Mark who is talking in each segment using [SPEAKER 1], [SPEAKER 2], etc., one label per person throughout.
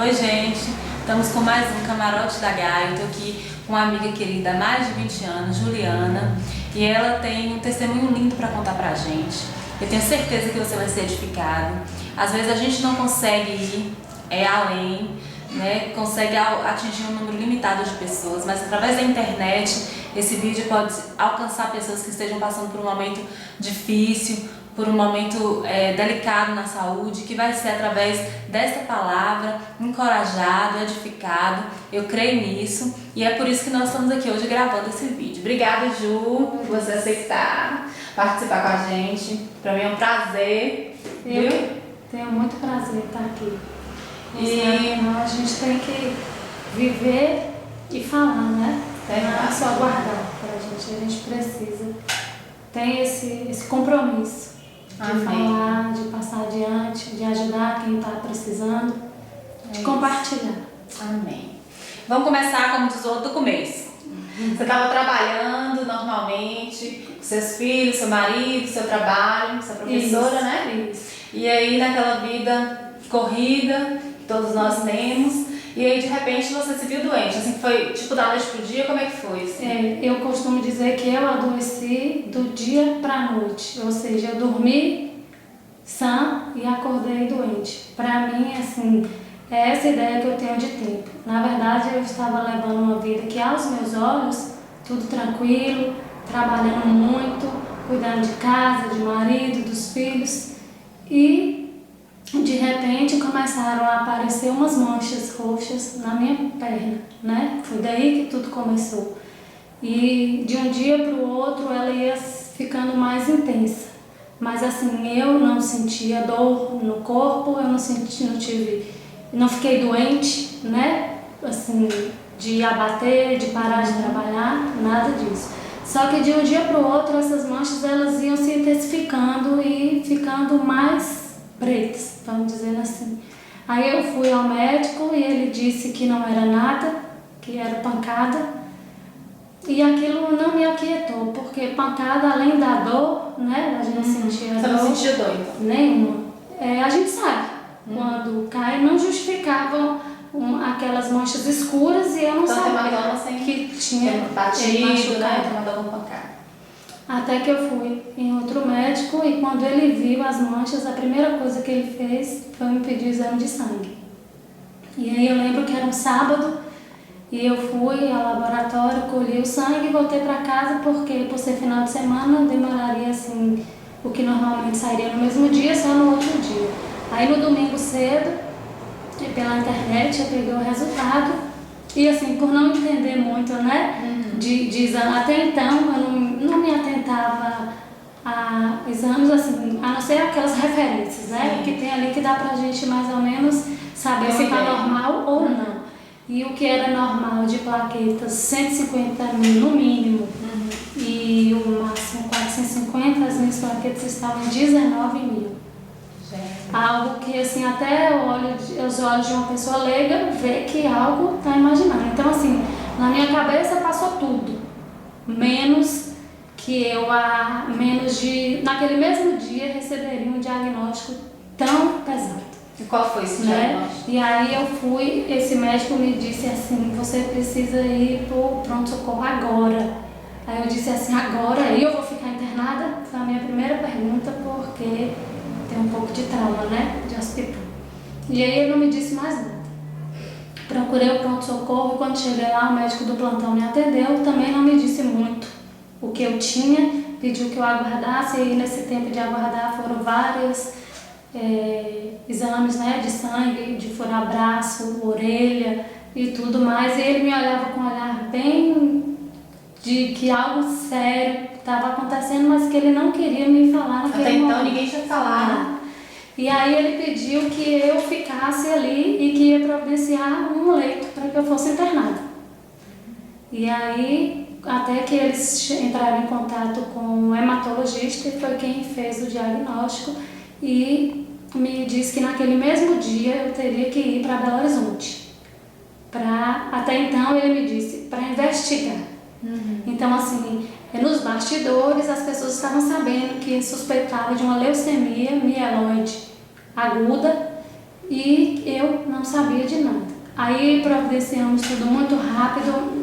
[SPEAKER 1] Oi, gente, estamos com mais um Camarote da Gaia. Eu estou aqui com uma amiga querida há mais de 20 anos, Juliana, e ela tem um testemunho lindo para contar pra gente. Eu tenho certeza que você vai ser edificado. Às vezes a gente não consegue ir além, né? Consegue atingir um número limitado de pessoas, mas através da internet esse vídeo pode alcançar pessoas que estejam passando por um momento difícil, por um momento delicado na saúde, que vai ser através dessa palavra, encorajado, edificado. Eu creio nisso e é por isso que nós estamos aqui hoje gravando esse vídeo. Obrigada, Ju, por você aceitar participar com a gente. Para mim é um prazer.
[SPEAKER 2] Eu tenho muito prazer estar aqui. A gente tem que viver e falar, né? Não é só guardar pra gente, a gente precisa. Tem esse compromisso. De falar, de passar adiante, de ajudar quem está precisando, de compartilhar.
[SPEAKER 1] Amém. Vamos começar, como diz o outro, do começo. Você estava trabalhando normalmente, com seus filhos, seu marido, seu trabalho, você é professora,
[SPEAKER 2] Isso,
[SPEAKER 1] né?
[SPEAKER 2] Isso.
[SPEAKER 1] E aí naquela vida corrida, que todos nós temos, e aí de repente você se viu doente, assim, foi tipo da noite pro dia, como é que foi? Assim?
[SPEAKER 2] Eu costumo dizer que eu adoeci do dia pra noite, ou seja, eu dormi sã e acordei doente. Pra mim, assim, é essa ideia que eu tenho de tempo. Na verdade, eu estava levando uma vida que aos meus olhos, tudo tranquilo, trabalhando muito, cuidando de casa, de marido, dos filhos, e de repente começaram a aparecer umas manchas roxas na minha perna, né? Foi daí que tudo começou. E de um dia para o outro ela ia ficando mais intensa. Mas assim, eu não sentia dor no corpo, eu não fiquei doente, né? Assim, de abater, de parar de trabalhar, nada disso. Só que de um dia para o outro essas manchas elas iam se intensificando e ficando mais pretas, vamos dizer assim. Aí eu fui ao médico e ele disse que não era nada, que era pancada. E aquilo não me aquietou, porque pancada, além da dor, né, a gente sentia dor.
[SPEAKER 1] Você não sentia dor, então?
[SPEAKER 2] Nenhuma. A gente sabe, quando cai, não justificavam aquelas manchas escuras e eu não sabia que tinha
[SPEAKER 1] batido, né, tomado alguma pancada.
[SPEAKER 2] Até que eu fui em outro médico e quando ele viu as manchas, a primeira coisa que ele fez foi me pedir o exame de sangue. E aí eu lembro que era um sábado e eu fui ao laboratório, colhi o sangue e voltei para casa porque por ser final de semana demoraria assim, o que normalmente sairia no mesmo dia, só no outro dia. Aí no domingo cedo, pela internet, eu peguei o resultado e assim, por não entender muito, né, de exame, até então eu não me atentava a exames assim, a não ser aquelas referências, né? Que tem ali que dá pra gente mais ou menos saber se tá normal ou não. E o que era normal de plaquetas 150 mil no mínimo e o máximo 450, as minhas plaquetas estavam em 19 mil. Algo que assim, até os olhos de uma pessoa leiga vê que algo tá imaginando. Então assim, na minha cabeça passou tudo, menos que naquele mesmo dia receberia um diagnóstico tão pesado.
[SPEAKER 1] E qual foi esse diagnóstico?
[SPEAKER 2] E aí eu fui, esse médico me disse assim, você precisa ir pro pronto-socorro agora. Aí eu disse assim, agora eu vou ficar internada? Foi a minha primeira pergunta, porque tem um pouco de trauma, né, de hospital. E aí ele não me disse mais nada. Procurei o pronto-socorro e quando cheguei lá o médico do plantão me atendeu, também não me disse muito o que eu tinha, pediu que eu aguardasse e nesse tempo de aguardar foram vários exames, né, de sangue, de furar braço, orelha e tudo mais. E ele me olhava com um olhar bem de que algo sério estava acontecendo, mas que ele não queria me falar naquele momento.
[SPEAKER 1] Até então ninguém tinha falado.
[SPEAKER 2] E aí ele pediu que eu ficasse ali e que ia providenciar um leito para que eu fosse internada. E aí, até que eles entraram em contato com um hematologista e foi quem fez o diagnóstico e me disse que naquele mesmo dia eu teria que ir para Belo Horizonte. Até então ele me disse, para investigar. Então assim, nos bastidores as pessoas estavam sabendo que suspeitava de uma leucemia mieloide aguda e eu não sabia de nada. Aí providenciamos tudo muito rápido,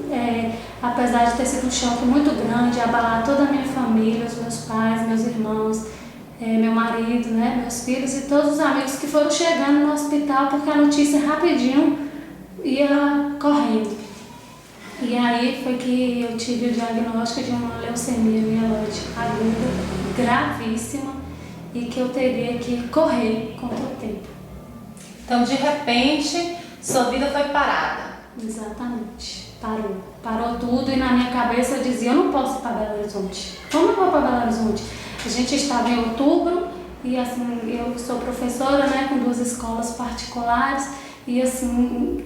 [SPEAKER 2] apesar de ter sido um choque muito grande, abalar toda a minha família, os meus pais, meus irmãos, meu marido, né, meus filhos e todos os amigos que foram chegando no hospital, porque a notícia rapidinho ia correndo. E aí foi que eu tive o diagnóstico de uma leucemia mieloide aguda, gravíssima, e que eu teria que correr contra o tempo.
[SPEAKER 1] Então, de repente, sua vida foi parada.
[SPEAKER 2] Exatamente, parou tudo, e na minha cabeça eu dizia, eu não posso ir para Belo Horizonte. Como eu vou para Belo Horizonte? A gente estava em outubro e assim, eu sou professora, né, com 2 escolas particulares e assim,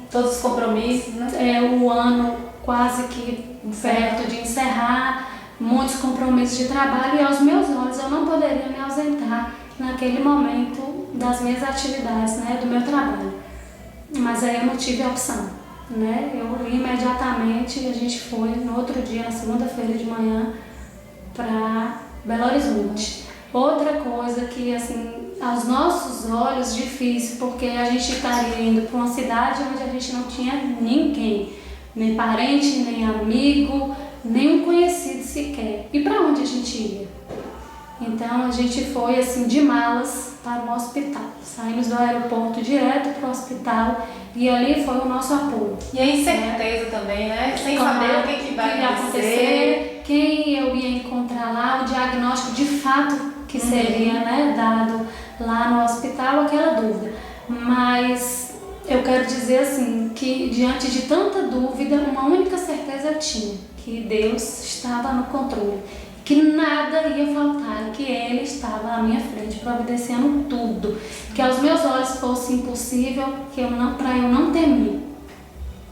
[SPEAKER 1] Todos os compromissos, né?
[SPEAKER 2] O ano quase que perto de encerrar, muitos compromissos de trabalho, e aos meus olhos eu não poderia me ausentar naquele momento das minhas atividades, né, do meu trabalho. Mas aí eu não tive opção, né? Eu imediatamente, a gente foi no outro dia, na segunda-feira de manhã, para Belo Horizonte. Outra coisa que, assim, aos nossos olhos, difícil, porque a gente estaria indo para uma cidade onde a gente não tinha ninguém, nem parente, nem amigo, nem um conhecido sequer. E para onde a gente ia? Então a gente foi assim de malas para um hospital. Saímos do aeroporto direto para o hospital e ali foi o nosso apoio.
[SPEAKER 1] E a incerteza também, né? Sem saber o que vai acontecer,
[SPEAKER 2] quem eu ia encontrar lá, o diagnóstico de fato que seria, né, dado lá no hospital, aquela dúvida. Mas eu quero dizer assim, que diante de tanta dúvida, uma única certeza eu tinha, que Deus estava no controle, que nada ia faltar, que Ele estava à minha frente, providenciando tudo, que aos meus olhos fosse impossível, para eu não temer.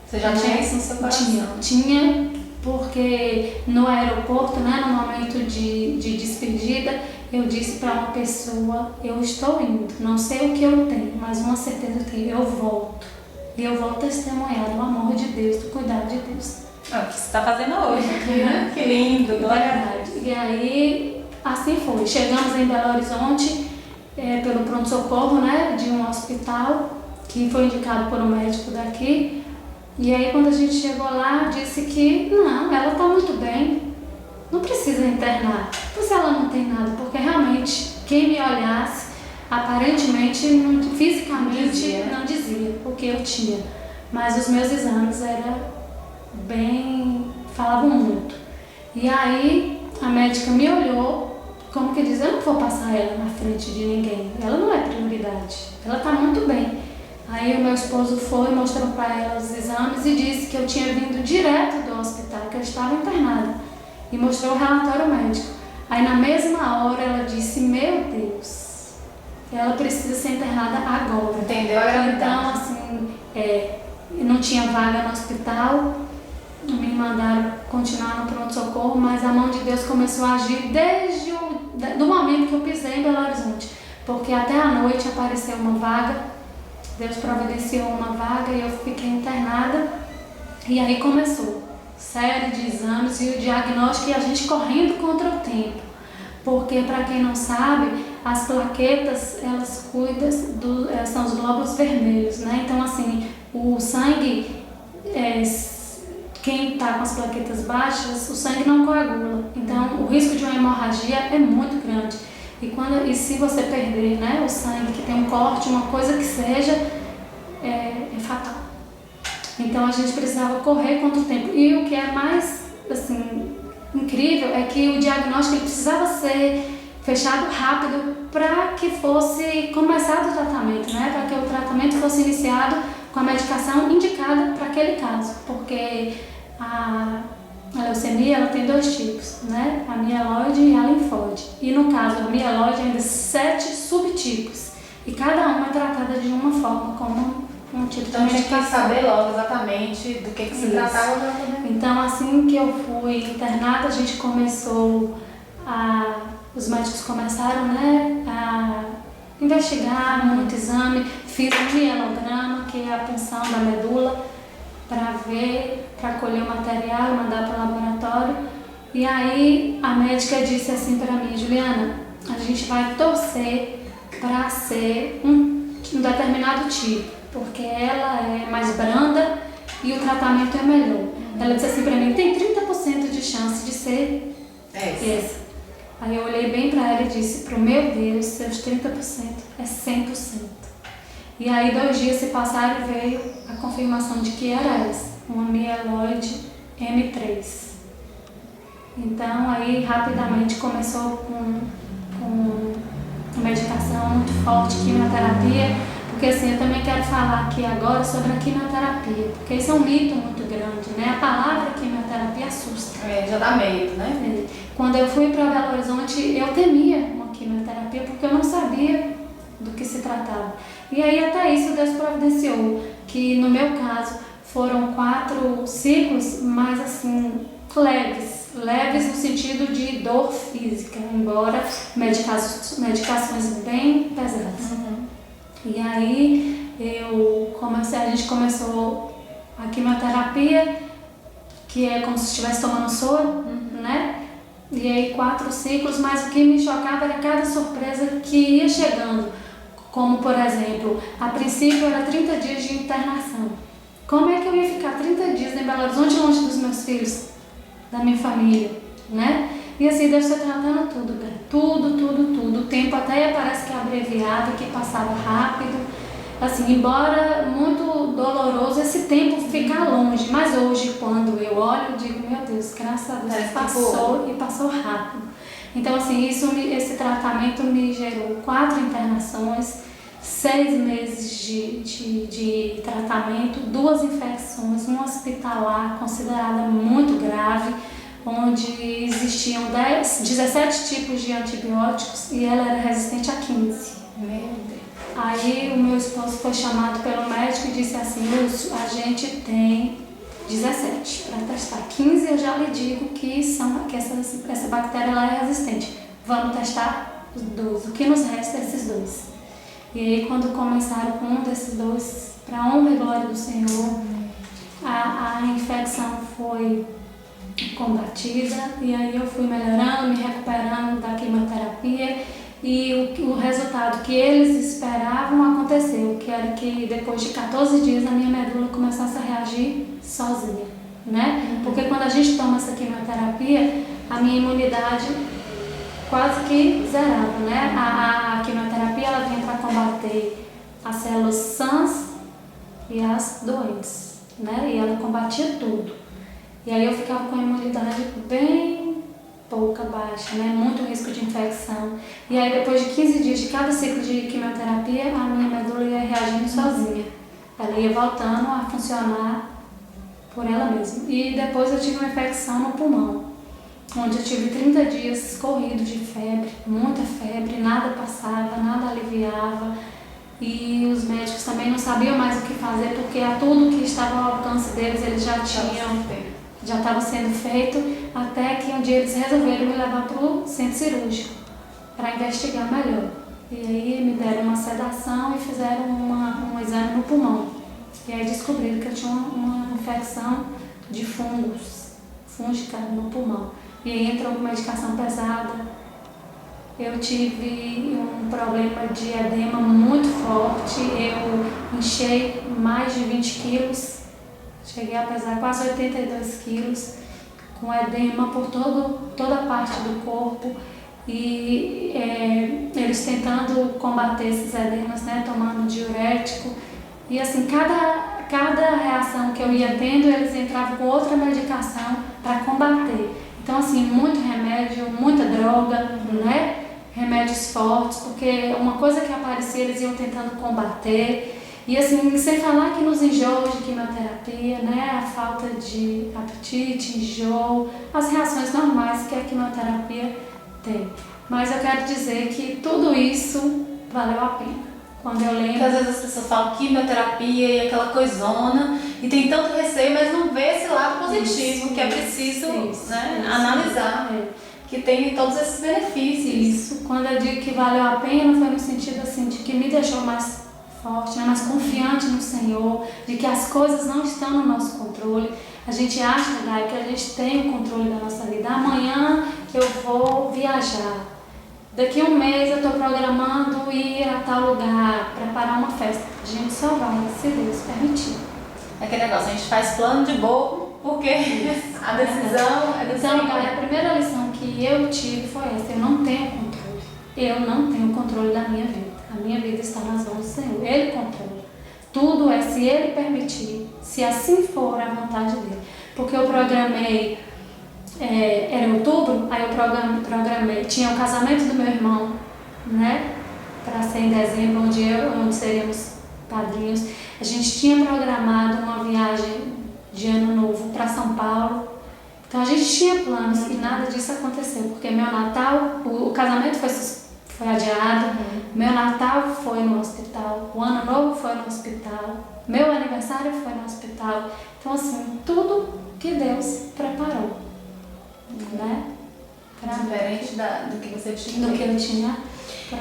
[SPEAKER 1] Você já tinha isso no seu coração?
[SPEAKER 2] Tinha, porque no aeroporto, né, no momento de despedida, eu disse para uma pessoa, eu estou indo, não sei o que eu tenho, mas uma certeza eu tenho, eu volto. E eu vou testemunhar do amor de Deus, do cuidado de Deus.
[SPEAKER 1] É o que você está fazendo hoje aqui, né? Que lindo, glória.
[SPEAKER 2] E aí, assim foi. Chegamos em Belo Horizonte pelo pronto-socorro, né, de um hospital que foi indicado por um médico daqui. E aí, quando a gente chegou lá, disse que não, ela está muito bem, não precisa internar. Pois ela não tem nada, porque realmente quem me olhasse, aparentemente, fisicamente, não dizia o que eu tinha. Mas os meus exames falavam muito. E aí a médica me olhou, como que diz, eu não vou passar ela na frente de ninguém, ela não é prioridade, ela está muito bem. Aí o meu esposo foi, mostrou para ela os exames e disse que eu tinha vindo direto do hospital, que eu estava internada, e mostrou o relatório médico. Aí na mesma hora ela disse, meu Deus, ela precisa ser internada agora.
[SPEAKER 1] Entendeu a gravidade?
[SPEAKER 2] Então assim, não tinha vaga no hospital, me mandaram continuar no pronto-socorro, mas a mão de Deus começou a agir desde do momento que eu pisei em Belo Horizonte, porque até a noite apareceu uma vaga, Deus providenciou uma vaga e eu fiquei internada, e aí começou série de exames e o diagnóstico, e a gente correndo contra o tempo, porque para quem não sabe, as plaquetas, elas cuidam são os glóbulos vermelhos, né? Então assim, o sangue, quem está com as plaquetas baixas, o sangue não coagula, então o risco de uma hemorragia é muito grande. E se você perder, né, o sangue, que tem um corte, uma coisa que seja, é fatal. Então a gente precisava correr contra o tempo. E o que é mais assim, incrível é que o diagnóstico ele precisava ser fechado rápido para que fosse começado o tratamento, né? Para que o tratamento fosse iniciado com a medicação indicada para aquele caso, porque a leucemia ela tem 2 tipos, né? A mieloide e a linfóide. E no caso da mieloide ainda 7 subtipos, e cada uma é tratada de uma forma, como um tipo
[SPEAKER 1] então,
[SPEAKER 2] de medicação.
[SPEAKER 1] Então tinha que saber logo exatamente do que se tratava.
[SPEAKER 2] Então assim que eu fui internada, a gente começou os médicos começaram, né, a investigar muito exame, fiz um mielograma, que é a punção da medula, para colher o material e mandar para o laboratório. E aí a médica disse assim para mim, Juliana, a gente vai torcer para ser um um determinado tipo, porque ela é mais branda e o tratamento é melhor. Ela disse assim pra mim, tem 30% de chance de ser essa. Aí eu olhei bem pra ela e disse, pro meu Deus, seus 30% é 100%. E aí 2 dias se passaram e veio a confirmação de que era essa, uma mieloide M3. Então aí rapidamente começou com medicação muito forte, quimioterapia, porque assim, eu também quero falar aqui agora sobre a quimioterapia, porque isso é um mito muito grande, né? A palavra quimioterapia assusta.
[SPEAKER 1] Já dá medo, né?
[SPEAKER 2] Quando eu fui para Belo Horizonte, eu temia uma quimioterapia porque eu não sabia do que se tratava. E aí até isso Deus providenciou, que no meu caso foram 4 ciclos, mas assim, leves no sentido de dor física, embora medicações bem pesadas. E aí a gente começou a quimioterapia, que é como se estivesse tomando soro, né? E aí 4 ciclos, mas o que me chocava era cada surpresa que ia chegando. Como, por exemplo, a princípio era 30 dias de internação. Como é que eu ia ficar 30 dias em Belo Horizonte longe dos meus filhos, da minha família, né? E assim, Deus foi tratando tudo, tudo. O tempo até parece que abreviava, que passava rápido. Assim, embora muito doloroso esse tempo ficar longe, mas hoje quando eu olho, eu digo, meu Deus, graças a Deus, passou rápido. Então assim, esse tratamento me gerou 4 internações, 6 meses de tratamento, 2 infecções, uma hospitalar considerada muito grave, onde existiam 17 tipos de antibióticos e ela era resistente a 15.
[SPEAKER 1] Meu Deus.
[SPEAKER 2] Aí o meu esposo foi chamado pelo médico e disse assim, Lúcio, a gente tem 17 para testar. 15 eu já lhe digo que essa bactéria ela é resistente. Vamos testar os 2. O que nos resta é esses 2. E aí quando começaram com um desses 2, para a honra e glória do Senhor, a infecção foi combatida e aí eu fui melhorando, me recuperando da quimioterapia. E o resultado que eles esperavam aconteceu, que era que depois de 14 dias a minha medula começasse a reagir sozinha, né? Porque quando a gente toma essa quimioterapia, a minha imunidade quase que zerava, né? A quimioterapia ela vem para combater as células sãs e as doentes, né? E ela combatia tudo. E aí eu ficava com a imunidade bem pouca, baixa, né? Muito risco de infecção. E aí depois de 15 dias de cada ciclo de quimioterapia, a minha medula ia reagindo sozinha. Ela ia voltando a funcionar por ela mesma. E depois eu tive uma infecção no pulmão, onde eu tive 30 dias corridos de febre, muita febre, nada passava, nada aliviava. E os médicos também não sabiam mais o que fazer, porque a tudo que estava ao alcance deles, eles já estava sendo feito, até que um dia eles resolveram me levar para o centro cirúrgico para investigar melhor. E aí me deram uma sedação e fizeram um exame no pulmão. E aí descobriram que eu tinha uma infecção de fúngica no pulmão. E aí entrou com medicação pesada. Eu tive um problema de edema muito forte, eu inchei mais de 20 quilos. Cheguei a pesar quase 82 quilos, com edema por toda a parte do corpo e eles tentando combater esses edemas, né, tomando diurético. E assim, cada reação que eu ia tendo, eles entravam com outra medicação para combater. Então assim, muito remédio, muita droga, né, remédios fortes, porque uma coisa que aparecia eles iam tentando combater. E assim, sem falar que nos enjoos de quimioterapia, né, a falta de apetite, enjoo, as reações normais que a quimioterapia tem. Mas eu quero dizer que tudo isso valeu a pena. Quando eu lembro...
[SPEAKER 1] Porque às vezes as pessoas falam quimioterapia e aquela coisona, e tem tanto receio, mas não vê esse lado positivo, que é preciso analisar, que tem todos esses benefícios.
[SPEAKER 2] Isso, quando eu digo que valeu a pena, foi no sentido assim, de que me deixou mais forte, né, mais confiante no Senhor, de que as coisas não estão no nosso controle. A gente acha, Dai, que a gente tem o controle da nossa vida. Amanhã eu vou viajar. Daqui a um mês eu estou programando ir a tal lugar, preparar uma festa. A gente só vai, se Deus permitir.
[SPEAKER 1] Aquele negócio, a gente faz plano de bobo porque a decisão é do
[SPEAKER 2] Então,
[SPEAKER 1] Senhor.
[SPEAKER 2] a primeira lição que eu tive foi essa: eu não tenho controle. Eu não tenho controle da minha vida. A minha vida está nas mãos do Senhor. Ele controla. Tudo é se Ele permitir, se assim for a vontade dele. Porque eu programei, era em outubro, aí eu programei, tinha o casamento do meu irmão, né? Para ser em dezembro, onde seríamos padrinhos. A gente tinha programado uma viagem de ano novo para São Paulo. Então a gente tinha planos e nada disso aconteceu, porque meu Natal, o casamento foi adiado, meu Natal foi no hospital, o ano novo foi no hospital, meu aniversário foi no hospital. Então assim, tudo que Deus preparou, né?
[SPEAKER 1] Diferente do que você tinha.
[SPEAKER 2] Do que eu tinha.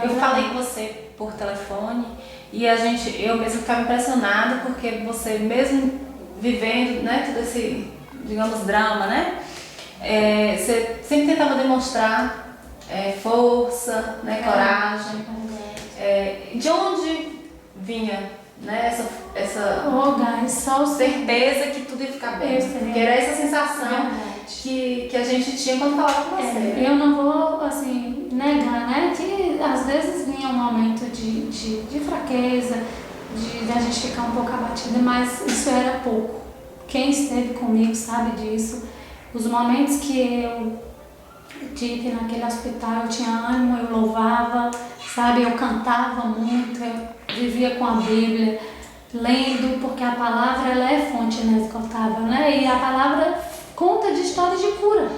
[SPEAKER 1] Eu falei com você por telefone e eu mesmo ficava impressionada porque você mesmo vivendo, né, todo esse, digamos, drama, né? Você sempre tentava demonstrar força, né, coragem. De onde vinha, né, essa
[SPEAKER 2] só
[SPEAKER 1] certeza que tudo ia ficar bem? Porque era essa sensação que a gente tinha quando falava com você.
[SPEAKER 2] Eu não vou, assim, negar, né, que às vezes vinha um momento de fraqueza, de a gente ficar um pouco abatida, mas isso era pouco. Quem esteve comigo sabe disso. Os momentos que eu tive naquele hospital, eu tinha ânimo, eu louvava, sabe, eu cantava muito, eu vivia com a Bíblia, lendo, porque a palavra ela é fonte inesgotável, né? E a palavra conta de histórias de cura,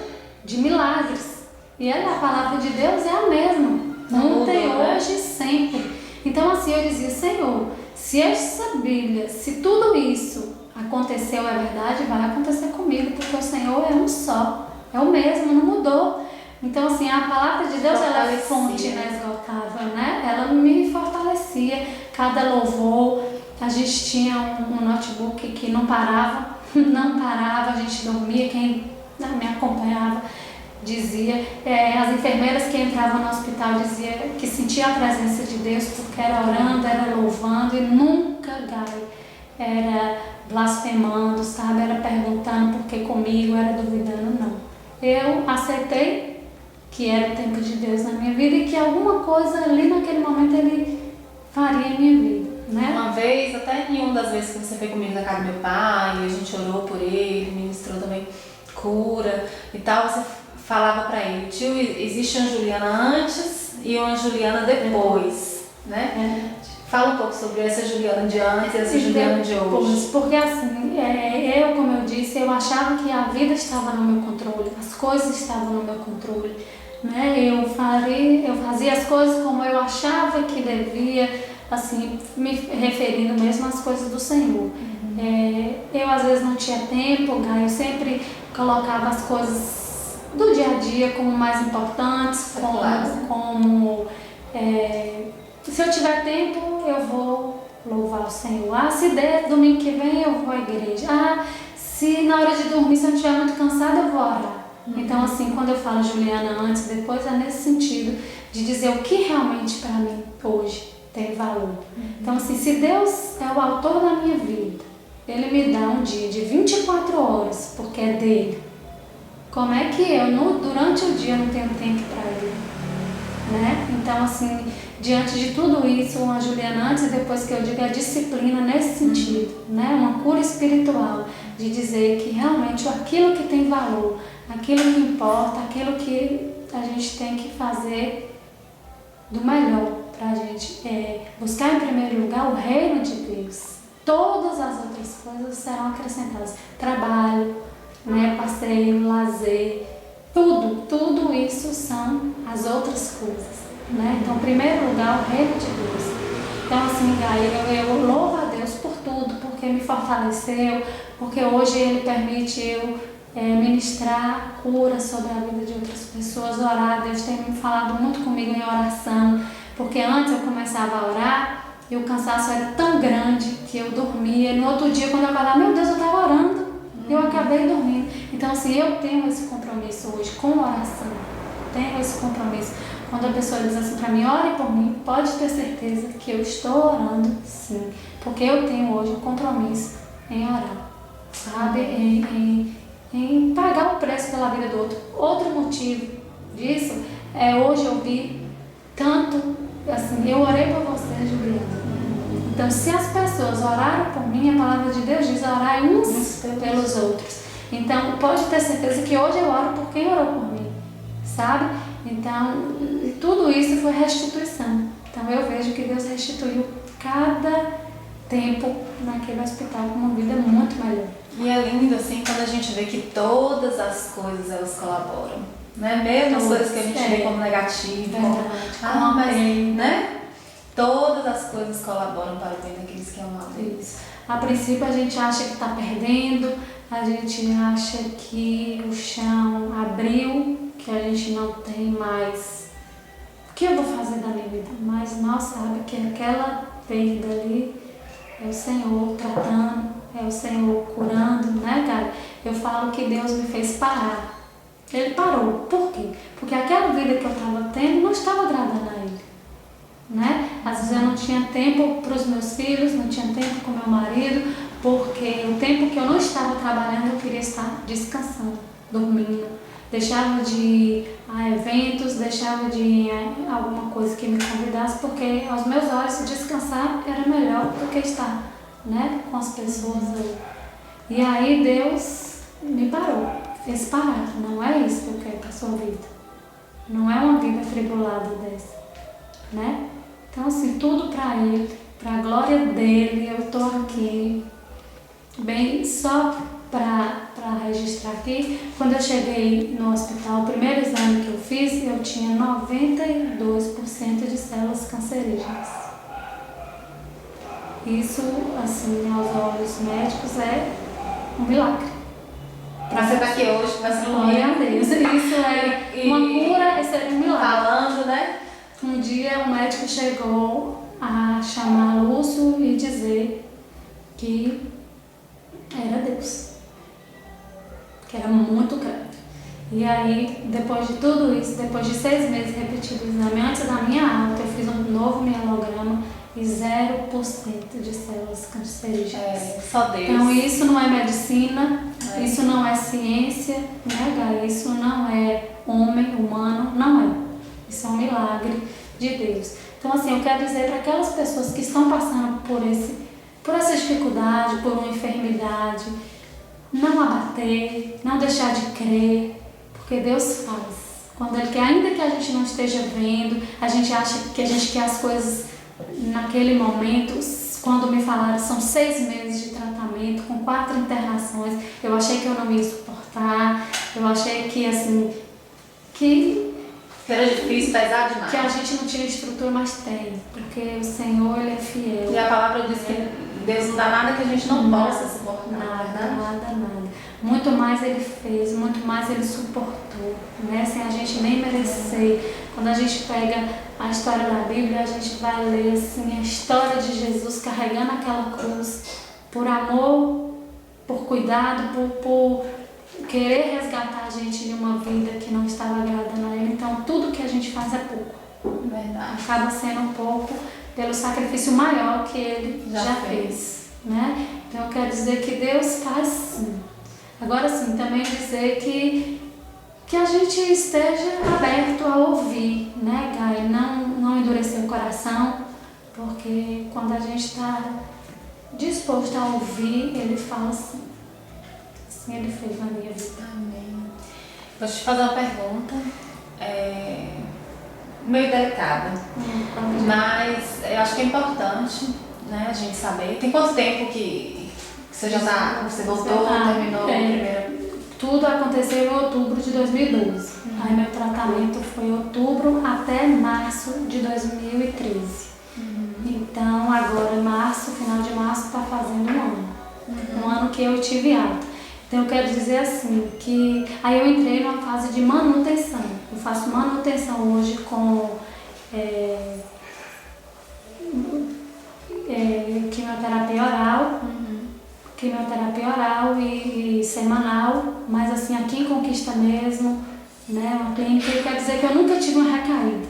[SPEAKER 2] de milagres. E a palavra de Deus é a mesma, ontem, hoje e sempre. Então assim, eu dizia: Senhor, se essa Bíblia, se tudo isso aconteceu, é verdade, vai acontecer comigo, porque o Senhor é um só, é o mesmo, não mudou. Então assim, a palavra de Deus ela é fonte inesgotável, né? Ela me fortalecia, cada louvor. A gente tinha um notebook que não parava, a gente dormia, quem me acompanhava dizia, as enfermeiras que entravam no hospital diziam que sentia a presença de Deus, porque era orando, era louvando e nunca, era blasfemando, sabe? Era perguntando porque comigo, era duvidando, não. Eu aceitei que era o tempo de Deus na minha vida e que alguma coisa ali naquele momento Ele faria em minha vida, né?
[SPEAKER 1] Uma vez, até em uma das vezes que você foi comigo na casa do meu pai, a gente orou por ele, ministrou também cura e tal, você falava pra ele: tio, existe uma Juliana antes e uma Juliana depois, né? Fala um pouco sobre essa Juliana de antes e essa Juliana de hoje.
[SPEAKER 2] Porque assim, como eu disse, eu achava que a vida estava no meu controle, as coisas estavam no meu controle, né? Eu fazia as coisas como eu achava que devia, assim, me referindo mesmo às coisas do Senhor. Eu às vezes não tinha tempo, eu sempre colocava as coisas do dia a dia como mais importantes, se eu tiver tempo, eu vou louvar o Senhor. Se der, domingo que vem eu vou à igreja. Se na hora de dormir, se eu não estiver muito cansada, eu vou orar. Então, assim, quando eu falo Juliana antes e depois, é nesse sentido de dizer o que realmente para mim hoje tem valor. Então, assim, se Deus é o autor da minha vida, Ele me dá um dia de 24 horas, porque é dele. Como é que eu, durante o dia, não tenho tempo para Ele? Né? Então, assim, diante de tudo isso, uma Juliana antes e depois, que eu digo, a disciplina nesse sentido, né? Uma cura espiritual, de dizer que realmente aquilo que tem valor, aquilo que importa, aquilo que a gente tem que fazer do melhor para a gente buscar em primeiro lugar o reino de Deus. Todas as outras coisas serão acrescentadas. Trabalho, né? Passeio, lazer, tudo isso são as outras coisas, né? Então, em primeiro lugar, o reino de Deus. Então, assim, eu louvo a Deus por tudo, porque me fortaleceu, porque hoje Ele permite eu ministrar cura sobre a vida de outras pessoas, orar. Deus tem me falado muito comigo em oração, porque antes eu começava a orar e o cansaço era tão grande que eu dormia. No outro dia, quando eu acordava, meu Deus, eu estava orando. Eu acabei dormindo. Então, assim, eu tenho esse compromisso hoje com oração. Tenho esse compromisso. Quando a pessoa diz assim para mim, ore por mim, pode ter certeza que eu estou orando sim, porque eu tenho hoje um compromisso em orar, sabe? Em pagar o preço pela vida do outro. Outro motivo disso é hoje eu vi tanto, assim, eu orei por você, Juliana. Então, se as pessoas oraram por mim, a palavra de Deus diz orar uns pelos outros. Então, pode ter certeza que hoje eu oro por quem orou por mim, sabe? Então, tudo isso foi restituição. Então, eu vejo que Deus restituiu cada tempo naquele hospital com uma vida muito melhor.
[SPEAKER 1] E é lindo, assim, quando a gente vê que todas as coisas, elas colaboram, né? Mesmo as coisas que a gente vê como negativo, como, mas, né? Todas as coisas colaboram para o bem daqueles que amam a Deus.
[SPEAKER 2] A princípio a gente acha que está perdendo, a gente acha que o chão abriu, que a gente não tem mais. O que eu vou fazer da minha vida? Mas mal sabe que aquela perda ali é o Senhor tratando, é o Senhor curando, né, cara? Eu falo que Deus me fez parar. Ele parou. Por quê? Porque aquela vida que eu estava tendo não estava agradando a Ele. Né? Às vezes eu não tinha tempo para os meus filhos, não tinha tempo com meu marido, porque o tempo que eu não estava trabalhando eu queria estar descansando, dormindo. Deixava de ir a eventos, deixava de ir a alguma coisa que me convidasse, porque aos meus olhos descansar era melhor do que estar, né, com as pessoas ali. E aí Deus me parou, fez parar. Não é isso que eu quero para a sua vida. Não é uma vida atribulada dessa, né? Então, assim, tudo para Ele, para a glória dEle, eu estou aqui. Bem, só para registrar aqui, quando eu cheguei no hospital, o primeiro exame que eu fiz, eu tinha 92% de células cancerígenas. Isso, assim, aos olhos médicos, é um milagre.
[SPEAKER 1] Para você estar aqui hoje, vai ser
[SPEAKER 2] glória a Deus. Isso é uma cura, isso é um milagre.
[SPEAKER 1] Falando, né?
[SPEAKER 2] Um dia o médico chegou a chamar Lúcio e dizer que era Deus, que era muito grave. E aí, depois de tudo isso, depois de 6 meses repetido o exame, antes da minha alta, eu fiz um novo mielograma e 0% de células cancerígenas.
[SPEAKER 1] Só Deus.
[SPEAKER 2] Então isso não é medicina, isso não é ciência, né, Gai? Isso não é homem, humano, não é. Isso é um milagre de Deus. Então, assim, eu quero dizer para aquelas pessoas que estão passando por essa dificuldade, por uma enfermidade, não abater, não deixar de crer, porque Deus faz. Quando Ele quer, ainda que a gente não esteja vendo, a gente acha que a gente quer as coisas naquele momento. Quando me falaram, são 6 meses de tratamento, com 4 internações, eu achei que eu não ia suportar, eu achei que, assim, que
[SPEAKER 1] era difícil, pesado demais.
[SPEAKER 2] Que a gente não tinha estrutura, mas tem. Porque o Senhor, Ele é fiel.
[SPEAKER 1] E a palavra diz que Deus não dá nada que a gente não possa suportar.
[SPEAKER 2] Nada. Muito mais Ele fez, muito mais Ele suportou, né? Sem a gente nem merecer. Quando a gente pega a história da Bíblia, a gente vai ler assim, a história de Jesus carregando aquela cruz por amor, por cuidado, por querer resgatar a gente de uma vida que não estava agradando a Ele. Então, tudo que a gente faz é pouco.
[SPEAKER 1] Verdade.
[SPEAKER 2] Acaba sendo um pouco pelo sacrifício maior que Ele já fez, né? Então, eu quero dizer que Deus faz sim. Agora sim, também dizer que a gente esteja aberto a ouvir, né, Gai? Não endurecer o coração, porque quando a gente está disposto a ouvir, Ele fala assim. Ele fez na minha vida.
[SPEAKER 1] Amém. Vou te fazer uma pergunta meio delicada, mas eu acho que é importante, né, a gente saber. Tem quanto tempo que você já tá, você voltou, terminou o primeiro?
[SPEAKER 2] Tudo aconteceu em outubro de 2012. Aí meu tratamento foi outubro até março de 2013. Então agora março, final de março, está fazendo um ano. Um ano que eu tive alta. Então eu quero dizer assim, que aí eu entrei numa fase de manutenção. Eu faço manutenção hoje com quimioterapia oral e semanal, mas assim aqui em Conquista mesmo, né, uma clínica. Eu quero dizer que eu nunca tive uma recaída.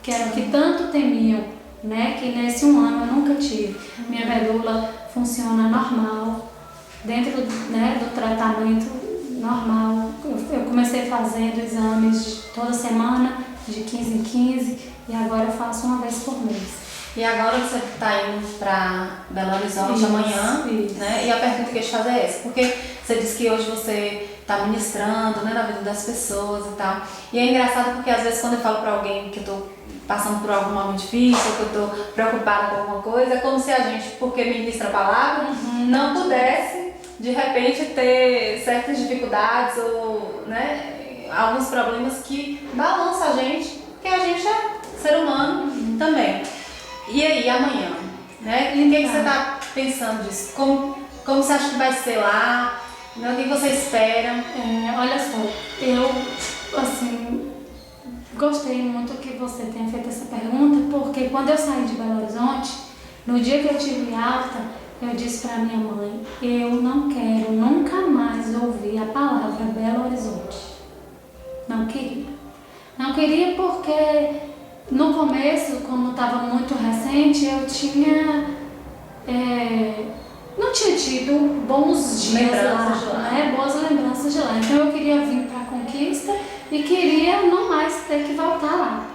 [SPEAKER 2] que era o que tanto temiam, né? Que nesse 1 ano eu nunca tive. Minha medula funciona normal, dentro, né, do tratamento normal. Eu comecei fazendo exames toda semana, de 15 em 15, e agora eu faço uma vez por mês.
[SPEAKER 1] E agora você está indo para Belo Horizonte
[SPEAKER 2] Isso,
[SPEAKER 1] amanhã,
[SPEAKER 2] isso.
[SPEAKER 1] né? E a pergunta que eu ia te fazer é essa, porque você disse que hoje você está ministrando, né, na vida das pessoas e tal. E é engraçado porque às vezes quando eu falo para alguém que eu estou passando por algum momento difícil, ou que eu estou preocupada com alguma coisa, é como se a gente, porque ministra a palavra, não pudesse de repente ter certas dificuldades ou, né, alguns problemas que balançam a gente, porque a gente é ser humano também. E aí, amanhã, né? E o que você está pensando disso? Como você acha que vai ser lá? Né? O que você espera?
[SPEAKER 2] Olha só, eu, assim, gostei muito que você tenha feito essa pergunta, porque quando eu saí de Belo Horizonte, no dia que eu tive alta, eu disse para minha mãe, eu não quero nunca mais ouvir a palavra Belo Horizonte. Não queria. Não queria porque no começo, como estava muito recente, eu não tinha tido bons dias lá, né? Boas lembranças de lá. Então eu queria vir para a Conquista e queria não mais ter que voltar lá.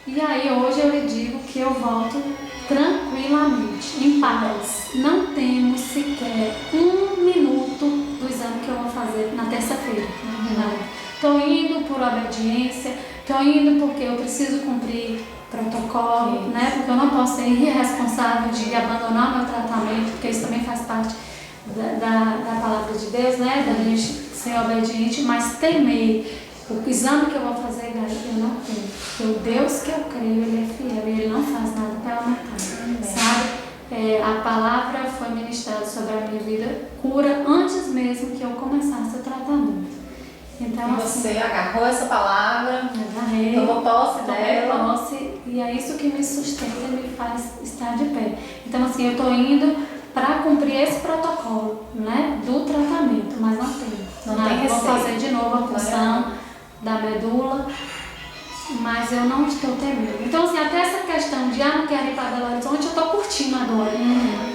[SPEAKER 2] E aí hoje eu lhe digo que eu volto tranquilamente, em paz. Não temos sequer 1 minuto do exame que eu vou fazer na terça-feira. Estou indo por obediência, estou indo porque eu preciso cumprir protocolo, né? Porque eu não posso ser irresponsável de abandonar meu tratamento, porque isso também faz parte da palavra de Deus, né? Da gente ser obediente, mas temer. O exame que eu vou fazer, Gai, eu não tenho. Porque o Deus que eu creio, Ele é fiel e Ele não faz nada pela metade, sabe? A palavra foi ministrada sobre a minha vida, cura, antes mesmo que eu começasse o tratamento. Então,
[SPEAKER 1] e você assim, agarrou essa palavra,
[SPEAKER 2] agarrei,
[SPEAKER 1] tomou posse dela.
[SPEAKER 2] Posse, e é isso que me sustenta e me faz estar de pé. Então, assim, eu estou indo para cumprir esse protocolo, né, do tratamento, mas não tenho.
[SPEAKER 1] Não tem
[SPEAKER 2] vou fazer de novo a punção da medula, mas eu não estou temendo. Então, assim, até essa questão de não quero ir para Belo Horizonte, eu estou curtindo agora.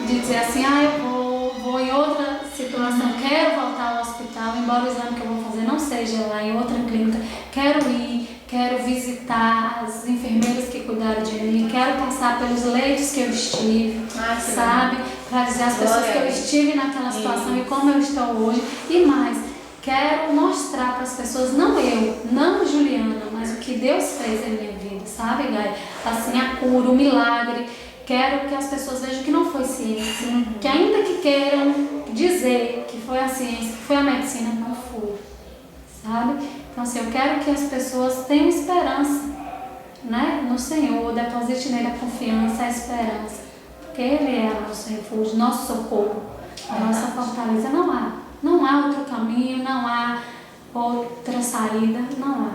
[SPEAKER 2] De dizer assim, eu vou em outra situação, quero voltar ao hospital, embora o exame que eu vou fazer não seja lá em outra clínica, quero visitar as enfermeiras que cuidaram de mim, quero passar pelos leitos que eu estive, sabe? Para dizer às pessoas que eu estive naquela situação e como eu estou hoje. E mais, quero mostrar para as pessoas, não Juliana, mas o que Deus fez em minha vida, sabe, Gai? Assim, a cura, o milagre. Quero que as pessoas vejam que não foi ciência, que ainda que queiram dizer que foi a ciência, que foi a medicina, não foi, sabe? Então, assim, eu quero que as pessoas tenham esperança, né, no Senhor, deposite nele a confiança, a esperança, porque Ele é o nosso refúgio, nosso socorro, a nossa fortaleza. Não há outro caminho, não há outra saída, não há,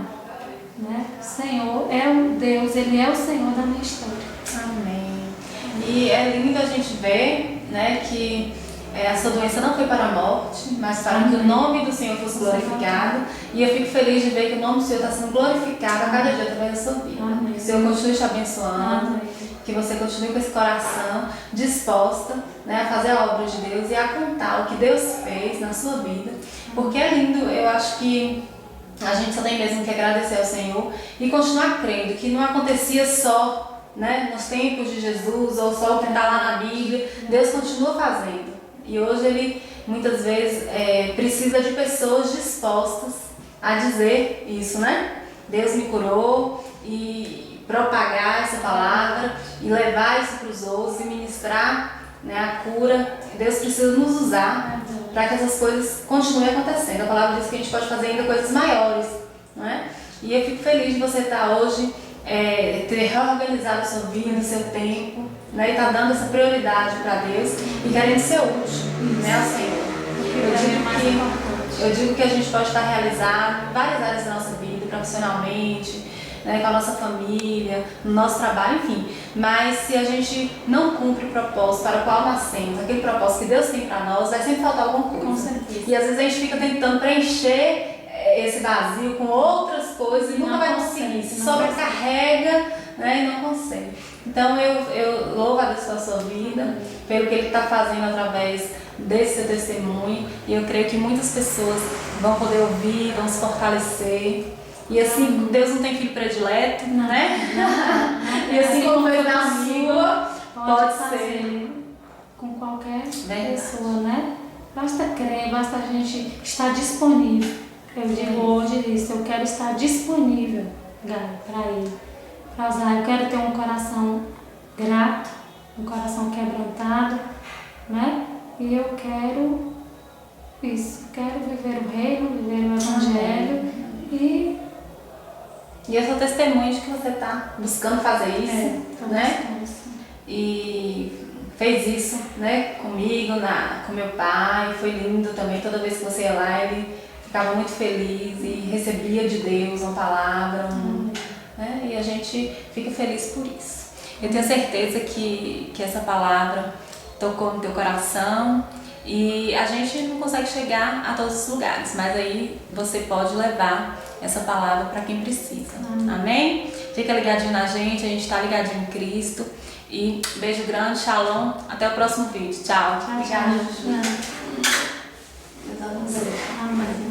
[SPEAKER 2] né? O Senhor é o Deus, Ele é o Senhor da minha história.
[SPEAKER 1] Amém. E é lindo a gente ver, né, que a sua doença não foi para a morte, mas para que o nome do Senhor fosse glorificado. E eu fico feliz de ver que o nome do Senhor está sendo glorificado a cada dia através da sua vida.
[SPEAKER 2] Amém.
[SPEAKER 1] Que o Senhor continue te abençoando.
[SPEAKER 2] Amém.
[SPEAKER 1] Que você continue com esse coração disposta, né, a fazer a obra de Deus e a contar o que Deus fez na sua vida. Porque é lindo, eu acho que a gente só tem mesmo que agradecer ao Senhor e continuar crendo que não acontecia só, né, nos tempos de Jesus ou só o que está lá na Bíblia. Deus continua fazendo. E hoje Ele muitas vezes precisa de pessoas dispostas a dizer isso, né? Deus me curou, e propagar essa palavra e levar isso para os outros e ministrar, né, a cura. Deus precisa nos usar para que essas coisas continuem acontecendo. A palavra diz que a gente pode fazer ainda coisas maiores, não é? E eu fico feliz de você estar hoje, ter reorganizado a sua vida, o seu tempo, né, e estar dando essa prioridade para Deus e querendo ser útil, né, ao Senhor. Eu digo que a gente pode estar realizado em várias áreas da nossa vida, profissionalmente, né, com a nossa família, no nosso trabalho, enfim. Mas se a gente não cumpre o propósito para o qual nascemos, aquele propósito que Deus tem para nós, vai sempre faltar alguma coisa.
[SPEAKER 2] Com certeza.
[SPEAKER 1] E às vezes a gente fica tentando preencher esse vazio com outras coisas e nunca vai conseguir. Se sobrecarrega, né? E não consegue. Então eu louvo a Deus pela sua vida, pelo que Ele está fazendo através desse seu testemunho, e eu creio que muitas pessoas vão poder ouvir, vão se fortalecer. E assim, Deus não tem filho predileto, né? E assim como fez na sua, pode ser
[SPEAKER 2] com qualquer pessoa, né? Basta crer, basta a gente estar disponível. Eu digo hoje isso, eu quero estar disponível, Gai, para Ele, para usar. Eu quero ter um coração grato, um coração quebrantado, né? E eu quero isso, quero viver o reino, viver o evangelho
[SPEAKER 1] e eu sou testemunho de que você está buscando fazer isso, né? E fez isso, né, comigo, com meu pai, foi lindo também. Toda vez que você ia lá, ele ficava muito feliz e recebia de Deus uma palavra, né? E a gente fica feliz por isso. Eu tenho certeza que essa palavra tocou no teu coração, e a gente não consegue chegar a todos os lugares, mas aí você pode levar essa palavra para quem precisa. Amém? Fica ligadinho na gente, a gente está ligadinho em Cristo. E beijo grande, shalom, até o próximo vídeo. Tchau.
[SPEAKER 2] Obrigada, Juliana.
[SPEAKER 1] Deus abençoe.
[SPEAKER 2] Amém.